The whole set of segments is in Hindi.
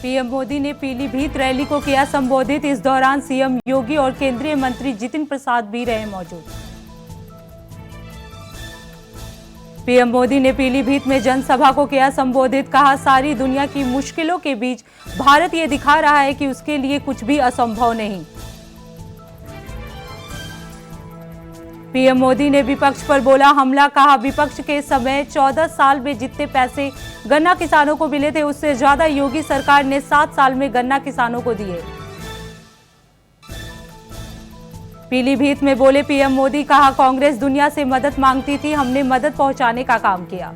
पीएम मोदी ने पीलीभीत रैली को किया संबोधित। इस दौरान सीएम योगी और केंद्रीय मंत्री जितिन प्रसाद भी रहे मौजूद। पीएम मोदी ने पीलीभीत में जनसभा को किया संबोधित। कहा, सारी दुनिया की मुश्किलों के बीच भारत ये दिखा रहा है कि उसके लिए कुछ भी असंभव नहीं। पीएम मोदी ने विपक्ष पर बोला हमला। कहा, विपक्ष के समय 14 साल में जितने पैसे गन्ना किसानों को मिले थे उससे ज्यादा योगी सरकार ने 7 साल में गन्ना किसानों को दिए। पीलीभीत में बोले पीएम मोदी। कहा, कांग्रेस दुनिया से मदद मांगती थी, हमने मदद पहुंचाने का काम किया।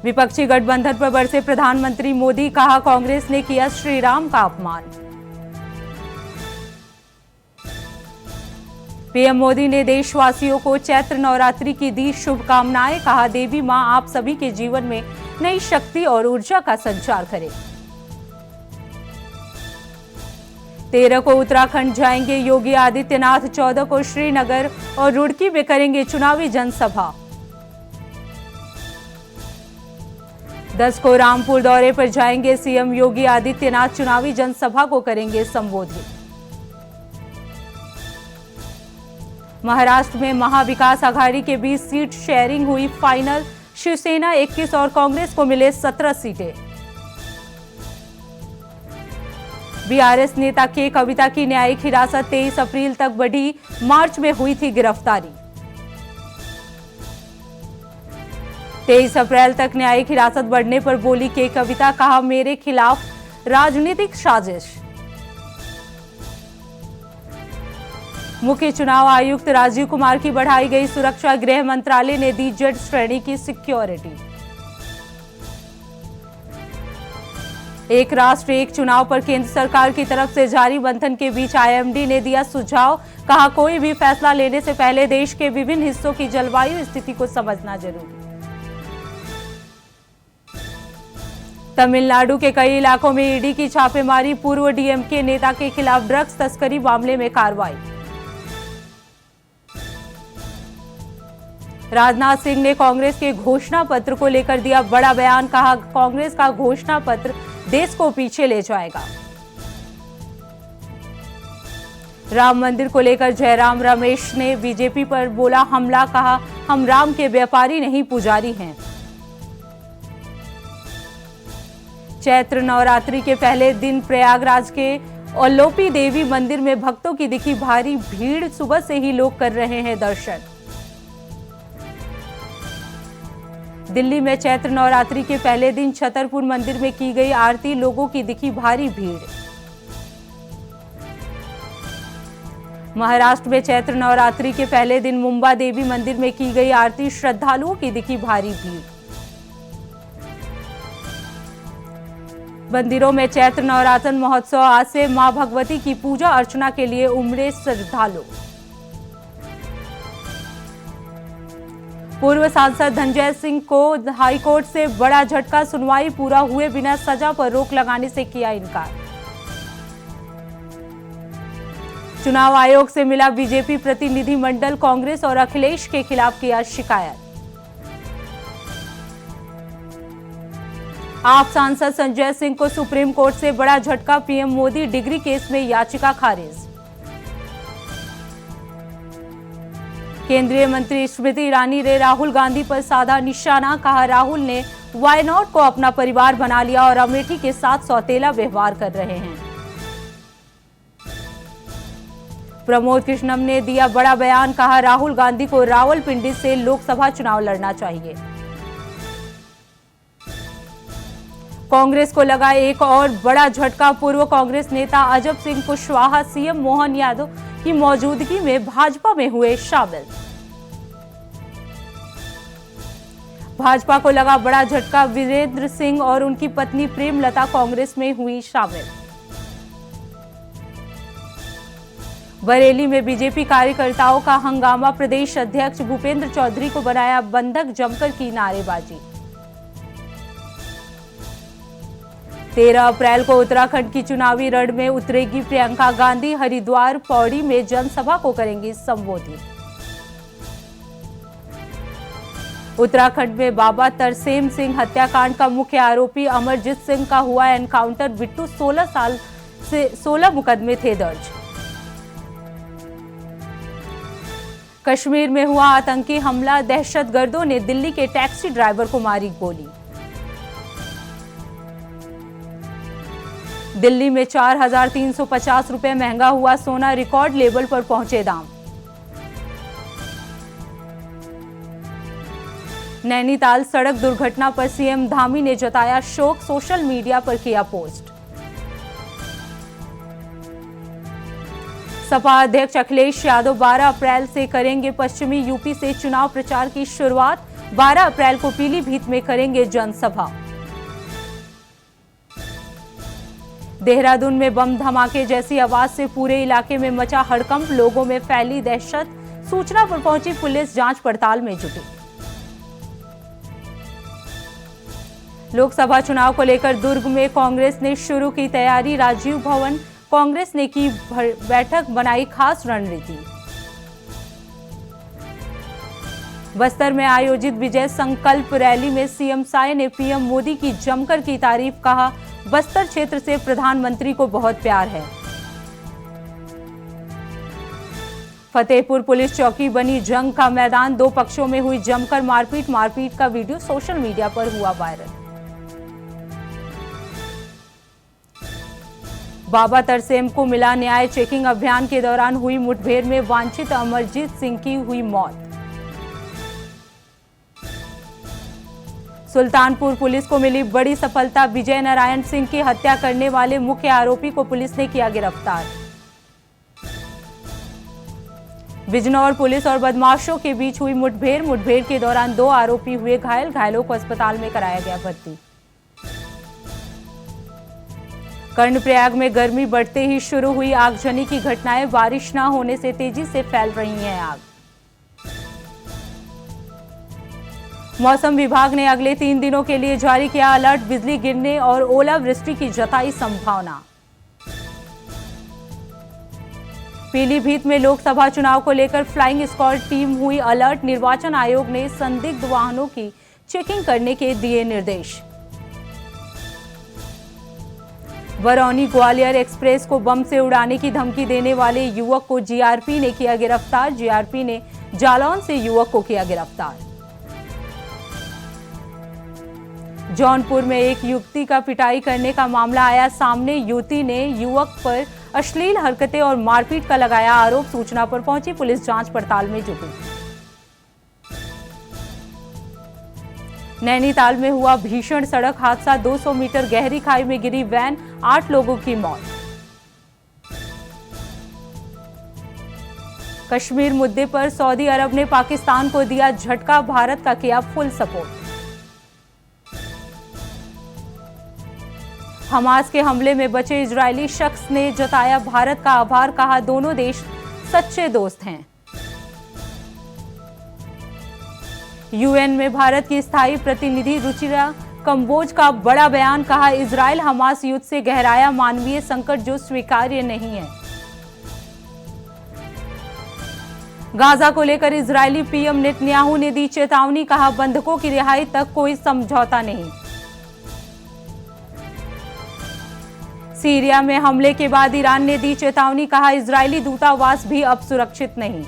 विपक्षी गठबंधन पर बरसे प्रधानमंत्री मोदी। कहा, कांग्रेस ने किया श्री राम का अपमान। पीएम मोदी ने देशवासियों को चैत्र नवरात्रि की दी शुभकामनाएं। कहा, देवी मां आप सभी के जीवन में नई शक्ति और ऊर्जा का संचार करे। 13 को उत्तराखंड जाएंगे योगी आदित्यनाथ। 14 को श्रीनगर और रुड़की में करेंगे चुनावी जनसभा। 10 को रामपुर दौरे पर जाएंगे सीएम योगी आदित्यनाथ। चुनावी जनसभा को करेंगे संबोधित। महाराष्ट्र में महाविकास आघाड़ी के बीच सीट शेयरिंग हुई फाइनल। शिवसेना 21 और कांग्रेस को मिले 17 सीटें। बीआरएस नेता के कविता की न्यायिक हिरासत 23 अप्रैल तक बढ़ी। मार्च में हुई थी गिरफ्तारी। 23 अप्रैल तक न्यायिक हिरासत बढ़ने पर बोली के कविता। कहा, मेरे खिलाफ राजनीतिक साजिश। मुख्य चुनाव आयुक्त राजीव कुमार की बढ़ाई गई सुरक्षा। गृह मंत्रालय ने दी जेड श्रेणी की सिक्योरिटी। एक राष्ट्र एक चुनाव पर केंद्र सरकार की तरफ से जारी मंथन के बीच आईएमडी ने दिया सुझाव। कहा, कोई भी फैसला लेने से पहले देश के विभिन्न हिस्सों की जलवायु स्थिति को समझना जरूरी। तमिलनाडु के कई इलाकों में ईडी की छापेमारी। पूर्व डीएमके नेता के खिलाफ ड्रग्स तस्करी मामले में कार्रवाई। राजनाथ सिंह ने कांग्रेस के घोषणा पत्र को लेकर दिया बड़ा बयान। कहा, कांग्रेस का घोषणा पत्र देश को पीछे ले जाएगा। राम मंदिर को लेकर जयराम रमेश ने बीजेपी पर बोला हमला। कहा, हम राम के व्यापारी नहीं पुजारी हैं। चैत्र नवरात्रि के पहले दिन प्रयागराज के औलोपी देवी मंदिर में भक्तों की दिखी भारी भीड़। सुबह से ही लोग कर रहे हैं दर्शन। दिल्ली में चैत्र नवरात्रि के पहले दिन छतरपुर मंदिर में की गई आरती। लोगों की दिखी भारी भीड़। महाराष्ट्र में चैत्र नवरात्रि के पहले दिन मुंबा देवी मंदिर में की गई आरती। श्रद्धालुओं की दिखी भारी भीड़। मंदिरों में चैत्र नवरात्र महोत्सव। आज से मां भगवती की पूजा अर्चना के लिए उमड़े श्रद्धालु। पूर्व सांसद धनंजय सिंह को हाईकोर्ट से बड़ा झटका। सुनवाई पूरा हुए बिना सजा पर रोक लगाने से किया इनकार। चुनाव आयोग से मिला बीजेपी प्रतिनिधिमंडल। कांग्रेस और अखिलेश के खिलाफ किया शिकायत। आप सांसद संजय सिंह को सुप्रीम कोर्ट से बड़ा झटका। पीएम मोदी डिग्री केस में याचिका खारिज। केंद्रीय मंत्री स्मृति ईरानी ने राहुल गांधी पर साधा निशाना। कहा, राहुल ने वाई नॉट को अपना परिवार बना लिया और अमेठी के साथ सौतेला व्यवहार कर रहे हैं। प्रमोद कृष्णम ने दिया बड़ा बयान। कहा, राहुल गांधी को रावलपिंडी से लोकसभा चुनाव लड़ना चाहिए। कांग्रेस को लगा एक और बड़ा झटका। पूर्व कांग्रेस नेता अजब सिंह कुशवाहा सीएम मोहन यादव की मौजूदगी में भाजपा में हुए शामिल। भाजपा को लगा बड़ा झटका। वीरेंद्र सिंह और उनकी पत्नी प्रेमलता कांग्रेस में हुई शामिल। बरेली में बीजेपी कार्यकर्ताओं का हंगामा। प्रदेश अध्यक्ष भूपेंद्र चौधरी को बनाया बंधक। जमकर की नारेबाजी। 13 अप्रैल को उत्तराखंड की चुनावी रण में उतरेगी प्रियंका गांधी। हरिद्वार पौड़ी में जनसभा को करेंगी संबोधित। उत्तराखंड में बाबा तरसेम सिंह हत्याकांड का मुख्य आरोपी अमरजीत सिंह का हुआ एनकाउंटर। बिट्टू 16 साल से 16 मुकदमे थे दर्ज। कश्मीर में हुआ आतंकी हमला, दहशतगर्दों ने दिल्ली के टैक्सी ड्राइवर को मारी गोली। दिल्ली में 4,350 रुपए महंगा हुआ सोना, रिकॉर्ड लेवल पर पहुंचे दाम। नैनीताल सड़क दुर्घटना पर सीएम धामी ने जताया शोक, सोशल मीडिया पर किया पोस्ट। सपा अध्यक्ष अखिलेश यादव 12 अप्रैल से करेंगे पश्चिमी यूपी से चुनाव प्रचार की शुरुआत। 12 अप्रैल को पीलीभीत में करेंगे जनसभा। देहरादून में बम धमाके जैसी आवाज से पूरे इलाके में मचा हड़कंप, लोगों में फैली दहशत। सूचना पर पहुंची पुलिस जांच पड़ताल में जुटी। लोकसभा चुनाव को लेकर दुर्ग में कांग्रेस ने शुरू की तैयारी। राजीव भवन कांग्रेस ने की बैठक, बनाई खास रणनीति। बस्तर में आयोजित विजय संकल्प रैली में सीएम साय ने पीएम मोदी की जमकर की तारीफ, कहा बस्तर क्षेत्र से प्रधानमंत्री को बहुत प्यार है। फतेहपुर पुलिस चौकी बनी जंग का मैदान, दो पक्षों में हुई जमकर मारपीट का वीडियो सोशल मीडिया पर हुआ वायरल। बाबा तरसेम को मिला न्याय, चेकिंग अभियान के दौरान हुई मुठभेड़ में वांछित अमरजीत सिंह की हुई मौत। सुल्तानपुर पुलिस को मिली बड़ी सफलता, विजय नारायण सिंह की हत्या करने वाले मुख्य आरोपी को पुलिस ने किया गिरफ्तार। बिजनौर पुलिस और बदमाशों के बीच हुई मुठभेड़ के दौरान 2 आरोपी हुए घायल, घायलों को अस्पताल में कराया गया भर्ती। कर्णप्रयाग में गर्मी बढ़ते ही शुरू हुई आगजनी की घटनाएं, बारिश न होने से तेजी से फैल रही है आग। मौसम विभाग ने अगले 3 दिनों के लिए जारी किया अलर्ट, बिजली गिरने और ओलावृष्टि की जताई संभावना। पीलीभीत में लोकसभा चुनाव को लेकर फ्लाइंग स्क्वाड टीम हुई अलर्ट, निर्वाचन आयोग ने संदिग्ध वाहनों की चेकिंग करने के दिए निर्देश। बरौनी ग्वालियर एक्सप्रेस को बम से उड़ाने की धमकी देने वाले युवक को जीआरपी ने किया गिरफ्तार। जीआरपी ने जालौन से युवक को किया गिरफ्तार। जौनपुर में एक युवती का पिटाई करने का मामला आया सामने, युवती ने युवक पर अश्लील हरकतें और मारपीट का लगाया आरोप। सूचना पर पहुंची पुलिस जांच पड़ताल में जुटी। नैनीताल में हुआ भीषण सड़क हादसा, 200 मीटर गहरी खाई में गिरी वैन, 8 लोगों की मौत। कश्मीर मुद्दे पर सऊदी अरब ने पाकिस्तान को दिया झटका, भारत का किया फुल सपोर्ट। हमास के हमले में बचे इजरायली शख्स ने जताया भारत का आभार, कहा दोनों देश सच्चे दोस्त हैं। यूएन में भारत की स्थायी प्रतिनिधि रुचिरा कंबोज का बड़ा बयान, कहा इजरायल हमास युद्ध से गहराया मानवीय संकट जो स्वीकार्य नहीं है। गाजा को लेकर इजरायली पीएम नेतन्याहू ने दी चेतावनी, कहा बंधकों की रिहाई तक कोई समझौता नहीं। सीरिया में हमले के बाद ईरान ने दी चेतावनी, कहा इजरायली दूतावास भी अब सुरक्षित नहीं।